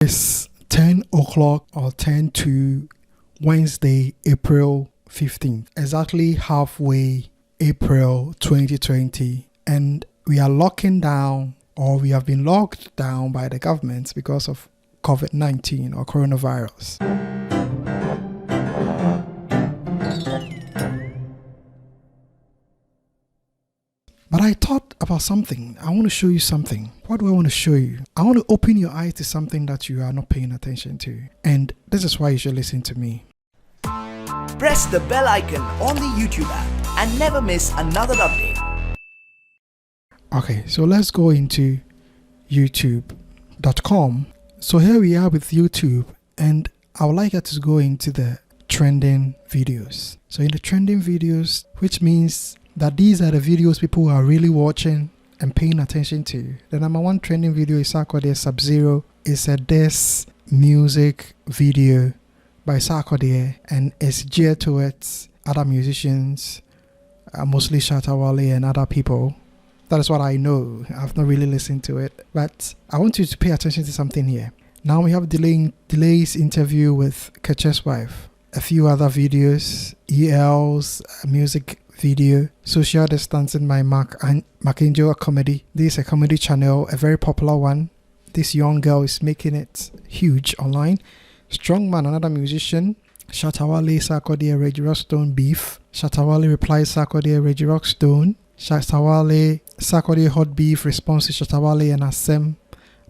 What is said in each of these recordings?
It's 10 o'clock or 10 to Wednesday, April 15th, exactly halfway April 2020, and we are locking down, or we have been locked down by the government because of COVID-19 or coronavirus. But I thought about something. I want to show you something. What do I want to show you? I want to open your eyes to something that you are not paying attention to. And this is why you should listen to me. Press the bell icon on the YouTube app and never miss another update. Okay, so let's go into youtube.com. So here we are with YouTube, and I would like you to go into the trending videos. So in the trending videos, which means that these are the videos people are really watching and paying attention to. The number one trending video is Sarkodie Sub-Zero. It's a this music video by Sarkodie, and it's geared towards other musicians, mostly Shatta Wale and other people. That is what I know. I've not really listened to it, but I want you to pay attention to something here. Now we have Delay's interview with Keche's wife, a few other videos, EL's music video, Social Distancing by Macangel, a comedy. This is a comedy channel, a very popular one. This young girl is making it huge online. Strongman, another musician. Shatta Wale, Sarkodie, Reggie Rockstone beef. Shatta Wale replies Sarkodie, Reggie Rockstone. Shatta Wale, Sarkodie hot beef response to Shatta Wale and Asem.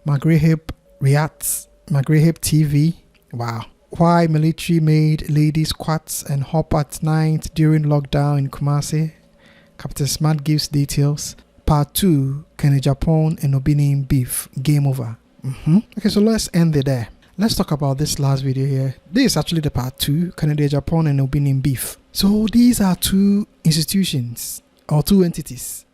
Magrehip reacts. Magrehip TV. Wow. Why military made ladies quats and hop at night during lockdown in Kumasi. Captain Smart gives details. Part 2, Agyapong and Obinim beef. Game over. Okay, so let's end it there. Let's talk about this last video here. This is actually the part 2, Agyapong and Obinim beef. So these are two institutions or two entities,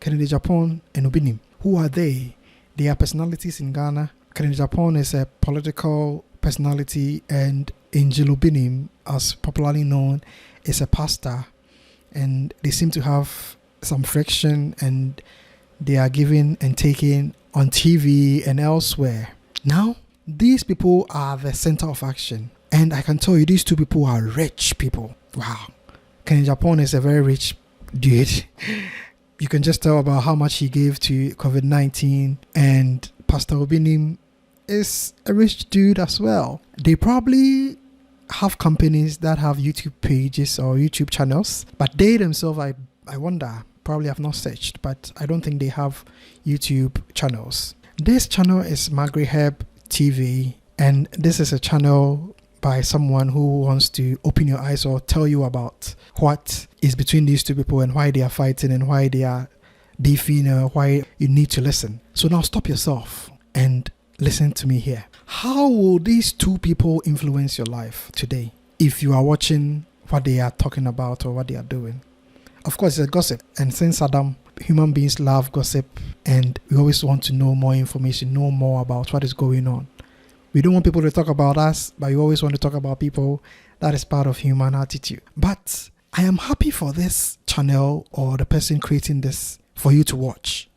Agyapong and Obinim. Who are they? They are personalities in Ghana. Agyapong is a political personality, and Angel Obinim, as popularly known, is a pastor, and they seem to have some friction, and they are giving and taking on TV and elsewhere. Now, these people are the center of action, and I can tell you these two people are rich people. Wow. Agyapong is a very rich dude. You can just tell about how much he gave to COVID-19, and Pastor Obinim is a rich dude as well. They probably have companies that have YouTube pages or YouTube channels, but they themselves, I wonder, probably have not searched, but I don't think they have YouTube channels. This channel is Magrehip TV, and this is a channel by someone who wants to open your eyes or tell you about what is between these two people and why they are fighting and why they are beefing or why you need to listen. So now stop yourself and listen to me here. How will these two people influence your life today if you are watching what they are talking about or what they are doing? Of course, it's a gossip. And since Adam, human beings love gossip, and we always want to know more information, know more about what is going on. We don't want people to talk about us, but we always want to talk about people. That is part of human attitude. But I am happy for this channel or the person creating this for you to watch,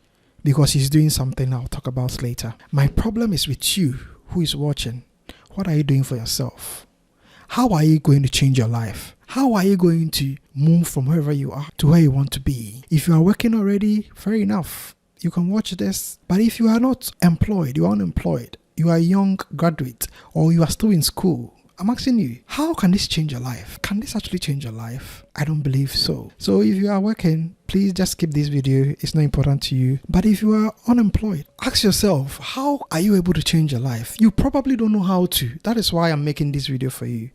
because he's doing something I'll talk about later. My problem is with you who is watching. What are you doing for yourself? How are you going to change your life? How are you going to move from wherever you are to where you want to be? If you are working already, fair enough. You can watch this. But if you are not employed, you are unemployed, you are a young graduate, or you are still in school, I'm asking you, how can this change your life? Can this actually change your life? I don't believe so. So if you are working, please just skip this video. It's not important to you. But if you are unemployed, ask yourself, how are you able to change your life? You probably don't know how to. That is why I'm making this video for you.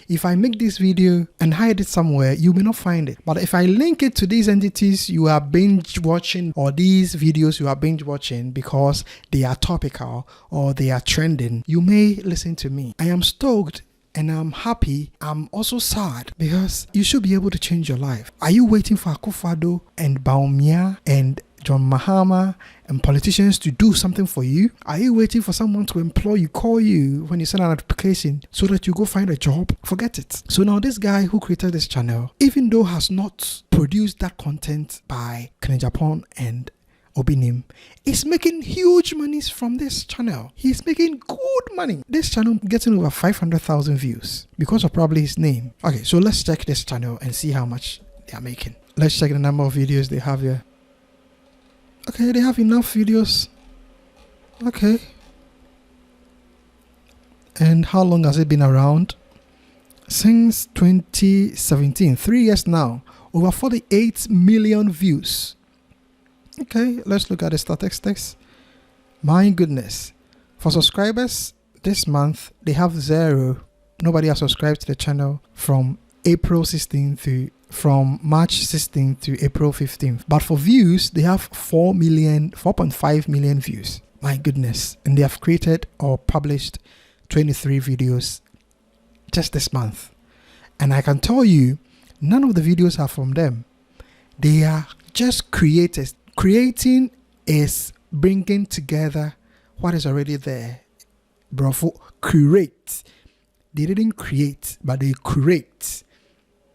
If I make this video and hide it somewhere, you may not find it. But if I link it to these entities you are binge watching, or these videos you are binge watching because they are topical or they are trending, you may listen to me. I am stoked and I'm happy. I'm also sad because you should be able to change your life. Are you waiting for Akufo-Addo and Baumia and John Mahama and politicians to do something for you? Are you waiting for someone to employ you, call you when you send an application so that you go find a job? Forget it. So now this guy who created this channel, even though has not produced that content by Agyapong and Obinim, is making huge monies from this channel. He's making good money. This channel getting over 500,000 views because of probably his name. Okay, so let's check this channel and see how much they are making. Let's check the number of videos they have here. Okay, they have enough videos. Okay. And how long has it been around? Since 2017, 3 years now. Over 48 million views. Okay, let's look at the statistics. My goodness. For subscribers, this month, they have 0. Nobody has subscribed to the channel from April 16th to from March 16th to April 15th. But for views, they have 4.5 million views. My goodness. And they have created or published 23 videos just this month. And I can tell you, none of the videos are from them. They are just creators. Creating is bringing together what is already there. Bravo, curate. They didn't create, but they curate.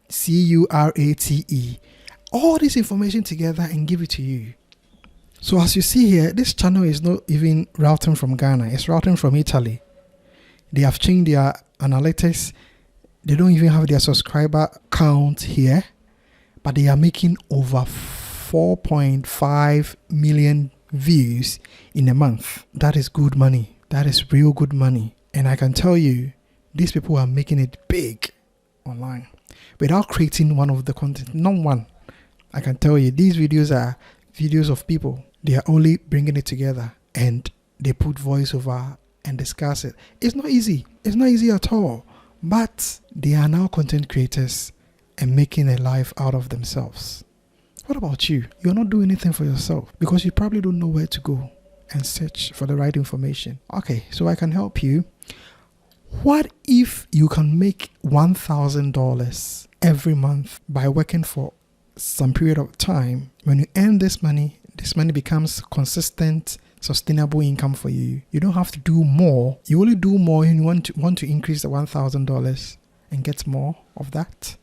C-U-R-A-T-E. All this information together and give it to you. So as you see here, this channel is not even routing from Ghana. It's routing from Italy. They have changed their analytics. They don't even have their subscriber count here, but they are making over 4.5 million views in a month. That is good money. That is real good money. And I can tell you, these people are making it big online without creating one of the content. Not one. I can tell you, these videos are videos of people. They are only bringing it together and they put voiceover and discuss it. It's not easy. It's not easy at all. But they are now content creators and making a life out of themselves. What about you? You're not doing anything for yourself because you probably don't know where to go and search for the right information. Okay, so I can help you. What if you can make $1,000 every month by working for some period of time? When you earn this money becomes consistent, sustainable income for you. You don't have to do more. You only do more when you want to increase the $1,000 and get more of that.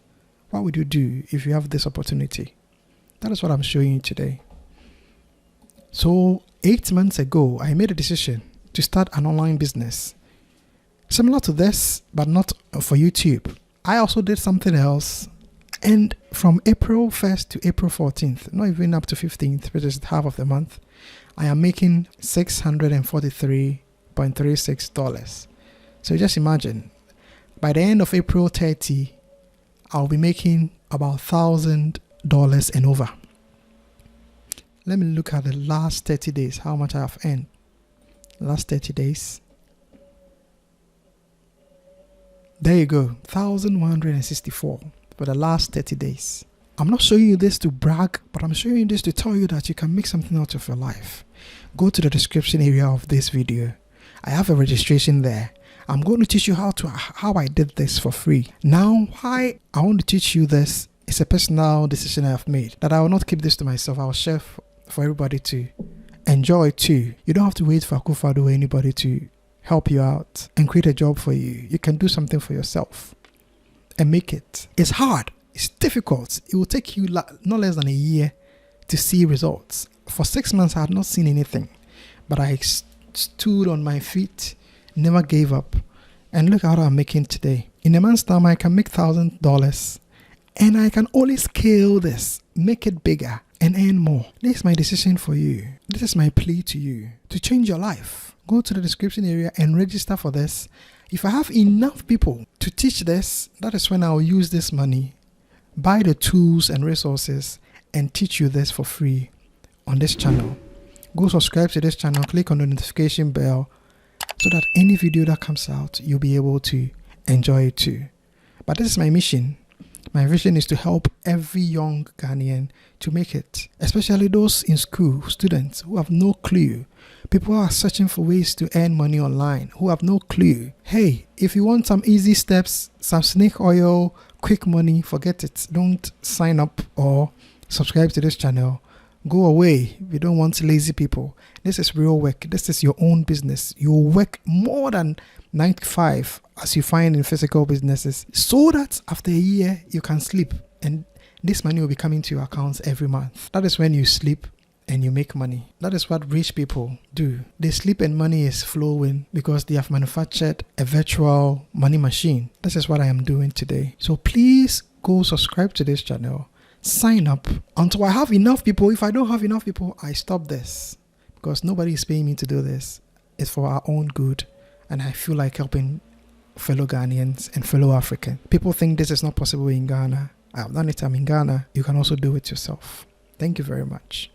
What would you do if you have this opportunity? That is what I'm showing you today. So 8 months ago, I made a decision to start an online business. Similar to this, but not for YouTube. I also did something else. And from April 1st to April 14th, not even up to 15th, which is half of the month, I am making $643.36. So just imagine, by the end of April 30, I'll be making about $1,000 and over. Let me look at the last 30 days, how much I have earned. Last 30 days. There you go, 1,164 for the last 30 days. I'm not showing you this to brag, but I'm showing you this to tell you that you can make something out of your life. Go to the description area of this video. I have a registration there. I'm going to teach you how I did this for free. Now, why I want to teach you this is a personal decision I have made, that I will not keep this to myself. I will share for everybody to enjoy too. You don't have to wait for Akufado or anybody to help you out and create a job for you. You can do something for yourself and make it. It's hard. It's difficult. It will take you not less than a year to see results. For 6 months, I had not seen anything, but I stood on my feet, never gave up, and look how I'm making today. In a month's time, I can make $1,000, and I can only scale this, make it bigger, and earn more. This is my decision for you. This is my plea to you to change your life. Go to the description area and register for this. If I have enough people to teach this, that is when I'll use this money, buy the tools and resources, and teach you this for free on this channel. Go subscribe to this channel, click on the notification bell so that any video that comes out, you'll be able to enjoy it too. But this is my mission. My vision is to help every young Ghanaian to make it, especially those in school, students who have no clue. People who are searching for ways to earn money online, who have no clue. Hey, if you want some easy steps, some snake oil, quick money, forget it. Don't sign up or subscribe to this channel. Go away. We don't want lazy people. This is real work. This is your own business. You work more than 9 to 5 as you find in physical businesses, so that after a year you can sleep and this money will be coming to your accounts every month. That is when you sleep and you make money. That is what rich people do. They sleep and money is flowing because they have manufactured a virtual money machine. This is what I am doing today. So please go subscribe to this channel. Sign up until I have enough people. If I don't have enough people, I stop this because nobody is paying me to do this. It's for our own good, and I feel like helping fellow Ghanaians and fellow Africans. People think this is not possible in Ghana. I have done it. I'm in Ghana. You can also do it yourself. Thank you very much.